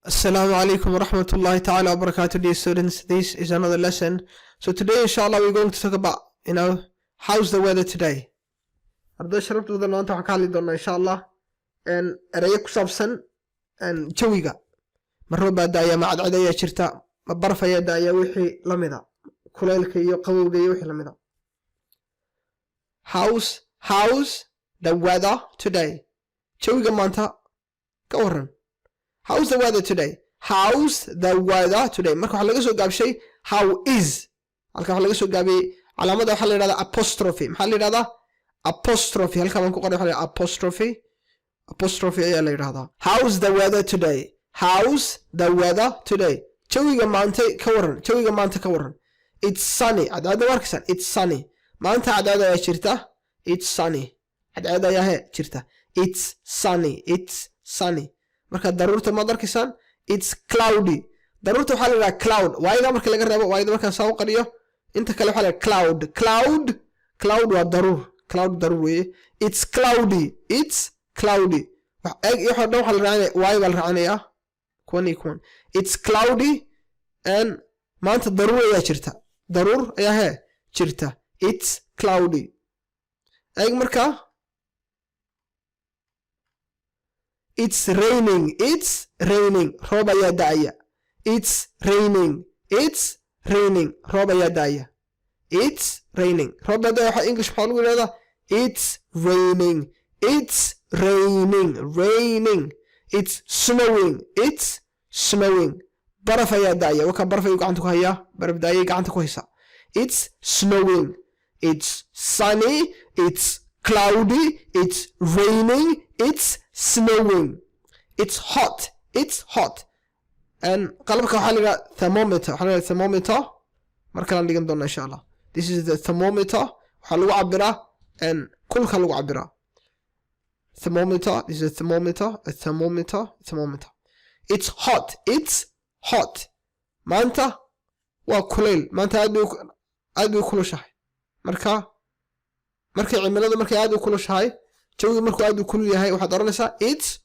Assalamu alaikum wa rahmatullahi ta'ala wa barakatuh, dear students. This is another lesson. So today, inshallah, we're going to talk about, how's the weather today? Arday sharafta maanta waxaan ka hadli doonaa inshallah erayo ku saabsan jawiga. Ma roob baa daaya, ma cadceed ayaa jirta, ma baraf ayaa daaya, wixii la mida. Kulaylka iyo qabowga iyo wixii la mida. How's the weather today? Jawiga maanta ka waran. How's the weather today? How's the weather today? Marka waxa laga soo gaabshay how is. Halka waxa laga soo gaabiyay calaamada waxa la yiraahdaa apostrophe. Maxaa la yiraahdaa? Apostrophe. Halka waan ku qoray waxa la yiraahdaa apostrophe. Apostrophe ayaa la yiraahdaa. How's the weather today? How's the weather today? Jawiga maanta ka waran. Jawiga maanta ka waran. It's sunny. Cadceeda warkaysan. It's sunny. Maanta cadceeda ayaa jirta. It's sunny. Cadceeda ayaa jirta. It's sunny. It's sunny. marka daruurta ma darkisan it's cloudy daruurta waxa la yiraahdaa cloud waayda marka laga reebo waayda marka soo qariyo inta kale waxa la cloud waa daruur weeye it's cloudy waxa dhan waxa la raacay waayda la raacaya kuwan it's cloudy and maanta daruur ayaa jirta it's cloudy marka It's raining. Roob ayaa daaya. It's raining. Roob ayaa daaya. It's raining. Roob ayaa daaya waxa English maxaa lagu yiraahdaa? It's raining. It's snowing. Baraf ayaa daaya. Waka baraf ayuu gacanta ku hayaa. Baraf daaya gacanta ku haysa. It's snowing. It's sunny. It's cloudy. It's raining. It's snowing. It's hot. And qalabka waxa la yiraahdaa thermometer. Marka la dhigan doona insha Allah. This is the thermometer. Waxa lagu cabiraa kulka lagu cabiraa. Thermometer. This is a thermometer. It's hot. Maanta waa kuleyl. Maanta aad bay kulushahay. Marka cimiladu markay aad u kulushahay jawiga markuu aad u kulul yahay waxaad oranaysaa it's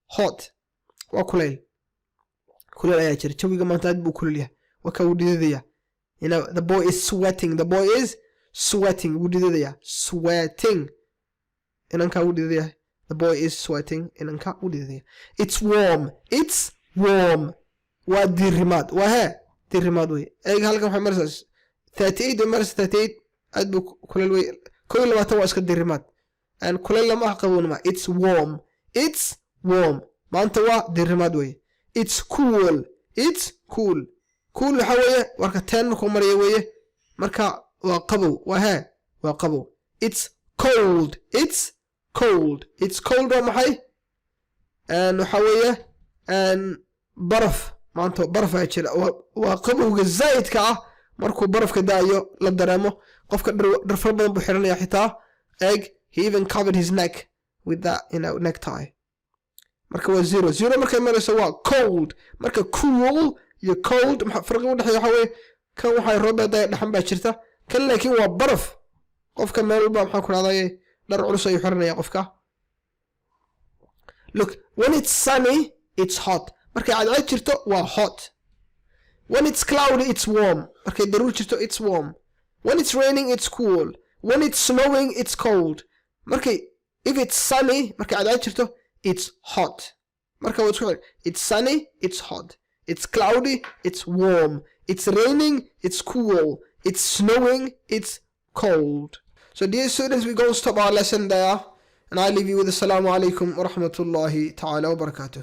hot waa kuleyl ayaa jira jawiga maanta aad buu kulul yahay waa ka wadidaya the boy is sweating wuu didaya sweating inanka wuu didaya the boy is sweating inanka wuu didaya it's warm waa dirimaad way halkan waxay maraysaa 38 aad buu kulul way كل ما توا اسك ديرمات ان كل ما قبون ما it's warm ما انت وا ديرمات وي it's cool حويه وركه 10 ku mariyo weye marka waa qabow it's cold waa maxay and waxa weye and baraf maanta baraf ay jira waa qabowga zaidka ah markuu barafka daayo la dareemo qofka dhar far badan buu xiranaya xitaa he even covered his neck with that necktie marka waa zero markay marayso waa cold marka cool iyo cold farqi u dhaxeeyo waxa weeye kan waxay roobeeda dhaxan baa jirta kan laakiin waa baraf qofka meel walba maxaa ku raadayay dhar culus ay xiranaya qofka look when it's sunny it's hot marka cadceed jirto waa hot when it's cloudy it's warm markay daruur jirto it's warm when it's raining it's cool when it's snowing it's cold markay if it's sunny markay cadceed jirto it's hot marka waa isku it's sunny it's hot it's cloudy it's warm it's raining it's cool it's snowing it's cold so dear students we're going to stop our lesson there and I leave you with assalamu alaikum wa rahmatullahi ta'ala wa barakatuh